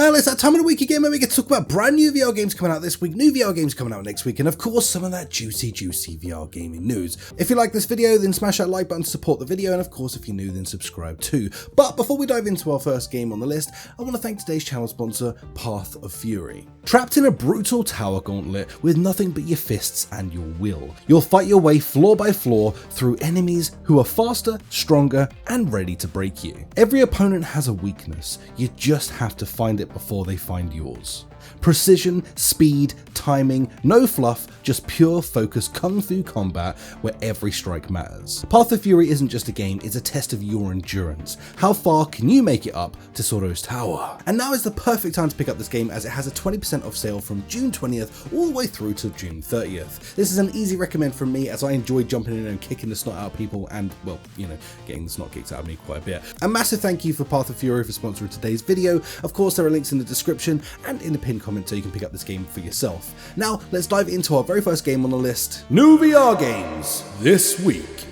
Well, it's that time of the week again where we get to talk about brand new VR games coming out this week, new VR games coming out next week, and of course some of that juicy VR gaming news. If you like this video, then smash that like button to support the video, and of course if you're new, then subscribe too. But before we dive into our first game on the list, I want to thank today's channel sponsor, Path of Fury. Trapped in a brutal tower gauntlet with nothing but your fists and your will, you'll fight your way floor by floor through enemies who are faster, stronger, and ready to break you. Every opponent has a weakness, you just have to find it before they find yours. Precision, speed, timing, no fluff, just pure focused kung fu combat where every strike matters. Path of Fury isn't just a game, it's a test of your endurance. How far can you make it up to Soro's tower? And now is the perfect time to pick up this game as it has a 20% off sale from June 20th all the way through to June 30th. This is an easy recommend from me as I enjoy jumping in and kicking the snot out of people and, well, you know, getting the snot kicked out of me quite a bit. A massive thank you for Path of Fury for sponsoring today's video. Of course, there are links in the description and in the pinned comment so you can pick up this game for yourself. Now, let's dive into our very first game on the list, new VR games this week.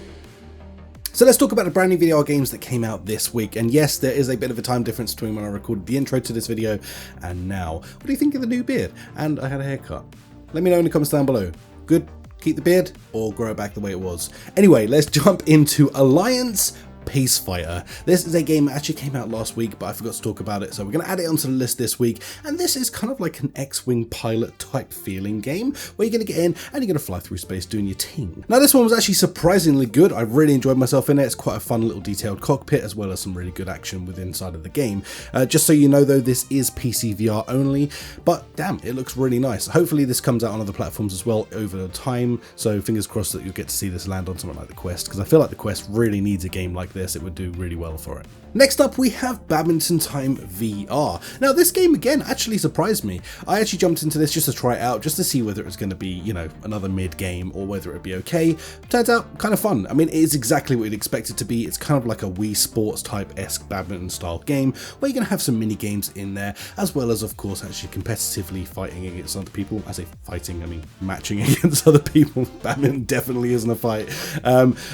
So let's talk about the brand new VR games that came out this week, and yes, there is a bit of a time difference between when I recorded the intro to this video and now. What do you think of the new beard? And I had a haircut. Let me know in the comments down below. Good, keep the beard, or grow it back the way it was. Anyway, let's jump into Alliance Peace Fighter. This is a game that actually came out last week, but I forgot to talk about it, so we're going to add it onto the list this week. And this is kind of like an X-Wing pilot type feeling game where you're going to get in and you're going to fly through space doing your thing. Now this one was actually surprisingly good. I really enjoyed myself in it. It's quite a fun little detailed cockpit as well as some really good action within inside of the game. Just so you know though, this is PCVR only, but damn, it looks really nice. Hopefully this comes out on other platforms as well over time, so fingers crossed that you'll get to see this land on something like the Quest, because I feel like the Quest really needs a game like this. It would do really well for it. Next up we have Badminton Time VR. Now this game again actually surprised me. I actually jumped into this just to try it out, just to see whether it was going to be, you know, another mid game or whether it'd be okay. Turns out kind of fun. I mean, it is exactly what you'd expect it to be. It's kind of like a Wii Sports type-esque badminton style game where you're going to have some mini games in there, as well as of course actually competitively fighting against other people. I say fighting, I mean matching against other people. Badminton definitely isn't a fight.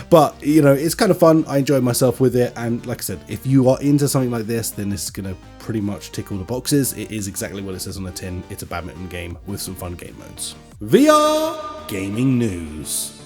But you know, it's kind of fun. I enjoyed myself with it, and like I said, if you are into something like this, then this is going to pretty much tick all the boxes. It is exactly what it says on the tin. It's a badminton game with some fun game modes. VR gaming news.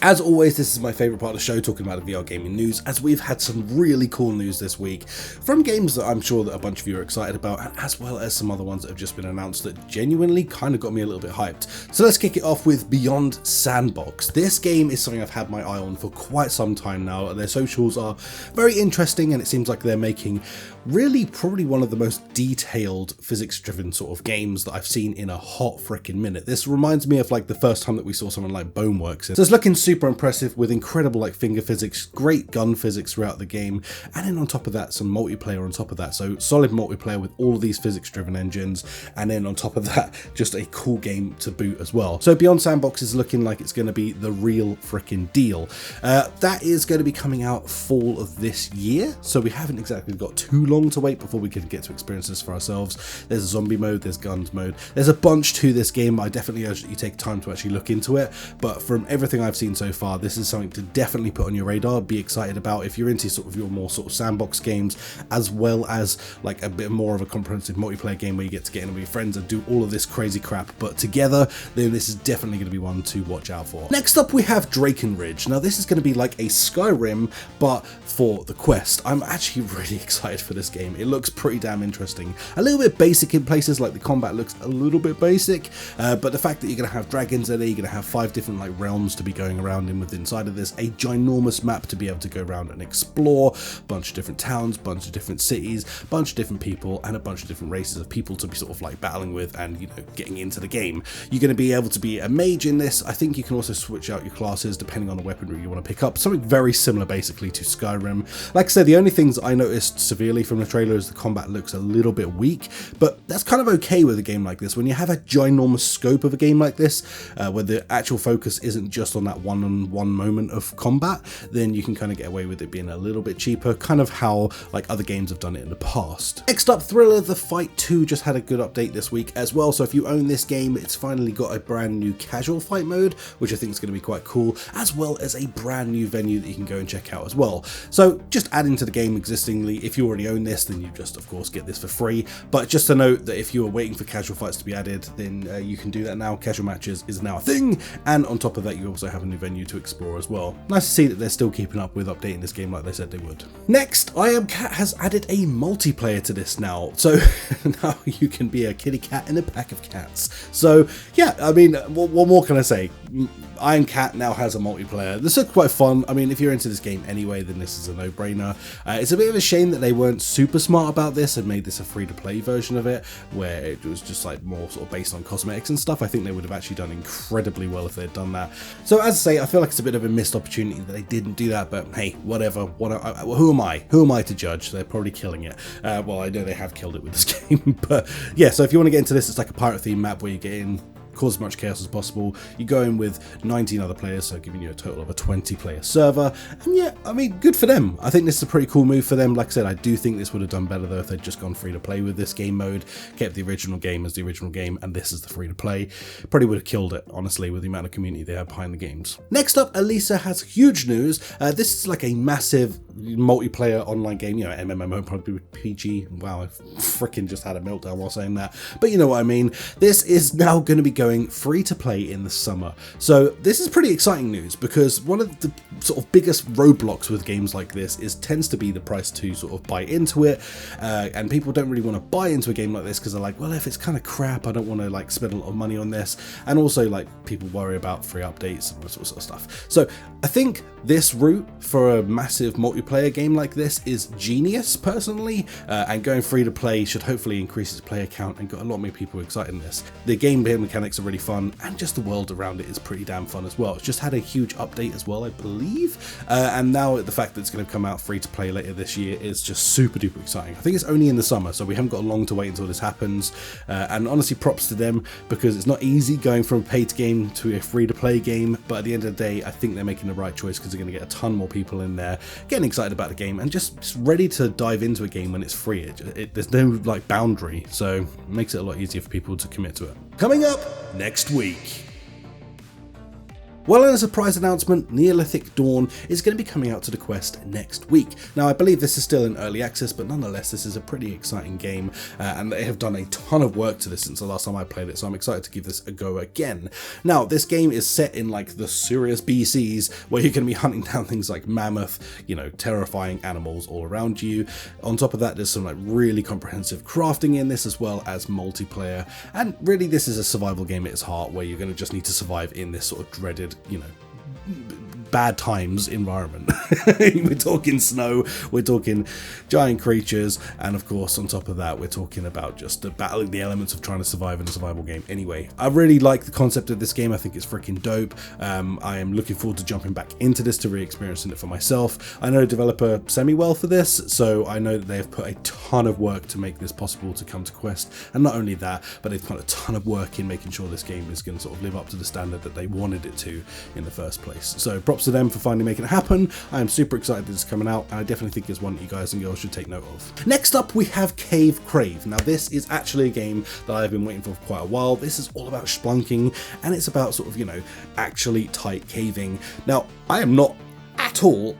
As always, this is my favourite part of the show, talking about the VR gaming news, as we've had some really cool news this week from games that I'm sure that a bunch of you are excited about, as well as some other ones that have just been announced that genuinely kind of got me a little bit hyped. So let's kick it off with Beyond Sandbox. This game is something I've had my eye on for quite some time now. Their socials are very interesting, and it seems like they're making really probably one of the most detailed physics-driven sort of games that I've seen in a hot freaking minute. This reminds me of like the first time that we saw someone like Boneworks. So it's looking super impressive with incredible like finger physics, great gun physics throughout the game, and then on top of that some multiplayer on top of that. So solid multiplayer with all of these physics-driven engines, and then on top of that just a cool game to boot as well. So Beyond Sandbox is looking like it's going to be the real freaking deal. That is going to be coming out fall of this year, so we haven't exactly got too long to wait before we can get to experience this for ourselves. There's a zombie mode, there's guns mode, there's a bunch to this game. I definitely urge that you take time to actually look into it, but from everything I've seen so far, this is something to definitely put on your radar, be excited about if you're into sort of your more sort of sandbox games, as well as like a bit more of a comprehensive multiplayer game where you get to get in with your friends and do all of this crazy crap but together. Then this is definitely going to be one to watch out for. Next up we have Drakenridge. Now this is going to be like a Skyrim but for the Quest. I'm actually really excited for this game. It looks pretty damn interesting. A little bit basic in places, like the combat looks a little bit basic, but the fact that you're going to have dragons in there, you're going to have 5 different like realms to be going around in with inside of this, a ginormous map to be able to go around and explore, bunch of different towns, bunch of different cities, bunch of different people, and a bunch of different races of people to be sort of like battling with and, you know, getting into the game. You're going to be able to be a mage in this. I think you can also switch out your classes depending on the weaponry you want to pick up. Something very similar basically to Skyrim. Like I said, the only things I noticed severely from the trailer is the combat looks a little bit weak, but that's kind of okay with a game like this. When you have a ginormous scope of a game like this, where the actual focus isn't just on that one-on-one moment of combat, then you can kind of get away with it being a little bit cheaper, kind of how like other games have done it in the past. Next up, Thriller The Fight 2 just had a good update this week as well. So if you own this game, it's finally got a brand new casual fight mode, which I think is going to be quite cool, as well as a brand new venue that you can go and check out as well. So just adding to the game existingly, if you already own this, then you just of course get this for free. But just to note that if you are waiting for casual fights to be added, then you can do that now. Casual matches is now a thing, and on top of that you also have a new venue to explore as well. Nice to see that they're still keeping up with updating this game like they said they would. Next, I Am Cat has added a multiplayer to this now, so now you can be a kitty cat in a pack of cats. So yeah, I mean, what more can I say? I Am Cat now has a multiplayer. This is quite fun. I mean, if you're into this game anyway, then this is a no-brainer. It's a bit of a shame that they weren't super smart about this and made this a free-to-play version of it, where it was just like more sort of based on cosmetics and stuff. I think they would have actually done incredibly well if they'd done that. So as I say, I feel like it's a bit of a missed opportunity that they didn't do that, but hey, whatever. Who am I? Who am I to judge? They're probably killing it. Well, I know they have killed it with this game, but yeah, so if you want to get into this, it's like a pirate theme map where you get in, cause as much chaos as possible. You go in with 19 other players, so giving you a total of a 20-player server. And yeah, I mean, good for them. I think this is a pretty cool move for them. Like I said, I do think this would have done better though if they'd just gone free to play with this game mode, kept the original game as the original game, and this is the free to play. Probably would have killed it, honestly, with the amount of community they have behind the games. Next up, Elisa has huge news. This is like a massive multiplayer online game, you know, MMO, probably PG. Wow, I freaking just had a meltdown while saying that, but you know what I mean. This is now going to be going free to play in the summer. So this is pretty exciting news, because one of the sort of biggest roadblocks with games like this tends to be the price to sort of buy into it, and people don't really want to buy into a game like this because they're like, well, if it's kind of crap, I don't want to like spend a lot of money on this, and also like people worry about free updates and all sorts of stuff. So I think this route for a massive multiplayer game like this is genius personally, and going free to play should hopefully increase its player count and got a lot more people excited in this. The game mechanics are really fun, and just the world around it is pretty damn fun as well. It's just had a huge update as well, I believe, and now the fact that it's going to come out free to play later this year is just super duper exciting. I think it's only in the summer, so we haven't got long to wait until this happens, and honestly props to them, because it's not easy going from a paid game to a free to play game, but at the end of the day I think they're making the right choice, because they're going to get a ton more people in there getting excited about the game and just ready to dive into a game when it's free. There's no like boundary, so it makes it a lot easier for people to commit to it. Coming up next week. Well, in a surprise announcement, Neolithic Dawn is going to be coming out to the Quest next week. Now, I believe this is still in early access, but nonetheless, this is a pretty exciting game, and they have done a ton of work to this since the last time I played it, so I'm excited to give this a go again. Now, this game is set in like the serious BCs, where you're going to be hunting down things like mammoth, you know, terrifying animals all around you. On top of that, there's some like really comprehensive crafting in this, as well as multiplayer, and really this is a survival game at its heart, where you're going to just need to survive in this sort of dreaded, you know, bad times environment. We're talking snow, we're talking giant creatures, and of course on top of that we're talking about just battling the elements of trying to survive in a survival game. Anyway, I really like the concept of this game. I think it's freaking dope. I am looking forward to jumping back into this to re-experiencing it for myself. I know the developer semi-well for this, so I know that they have put a ton of work to make this possible to come to Quest, and not only that, but they've put a ton of work in making sure this game is going to sort of live up to the standard that they wanted it to in the first place. So props to them for finally making it happen. I am super excited that it's coming out, and I definitely think it's one that you guys and girls should take note of. Next up, we have Cave Crave. Now, this is actually a game that I've been waiting for quite a while. This is all about splunking, and it's about sort of, you know, actually tight caving. Now, I am not at all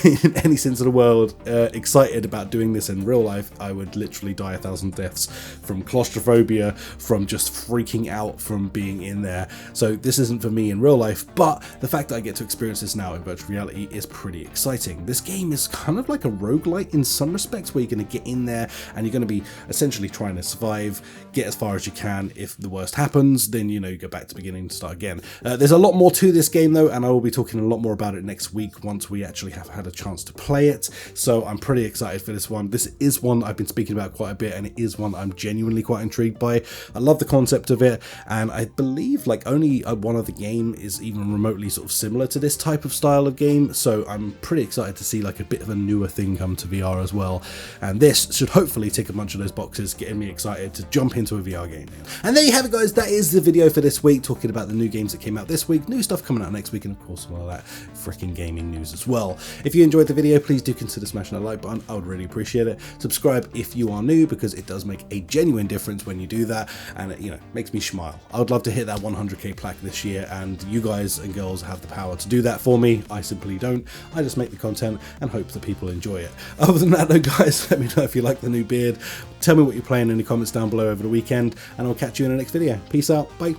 in any sense of the world excited about doing this in real life. I would literally die 1,000 deaths from claustrophobia, from just freaking out from being in there. So this isn't for me in real life, but the fact that I get to experience this now in virtual reality is pretty exciting. This game is kind of like a roguelite in some respects, where you're going to get in there and you're going to be essentially trying to survive, get as far as you can. If the worst happens, then, you know, you go back to the beginning to start again. There's a lot more to this game though, and I will be talking a lot more about it next week once we actually have had a chance to play it. So I'm pretty excited for this one. This is one I've been speaking about quite a bit, and it is one I'm genuinely quite intrigued by. I love the concept of it, and I believe like only one other game is even remotely sort of similar to this type of style of game, so I'm pretty excited to see like a bit of a newer thing come to VR as well, and this should hopefully tick a bunch of those boxes, getting me excited to jump into a VR game. And there you have it, guys. That is the video for this week, talking about the new games that came out this week, new stuff coming out next week, and of course all of that freaking gaming news videos as well. If you enjoyed the video, please do consider smashing that like button. I would really appreciate it. Subscribe if you are new, because it does make a genuine difference when you do that, and it, you know, makes me smile. I would love to hit that 100k plaque this year, and you guys and girls have the power to do that for me. I simply don't. I just make the content and hope that people enjoy it. Other than that though, guys, let me know if you like the new beard. Tell me what you're playing in the comments down below over the weekend, and I'll catch you in the next video. Peace out. Bye.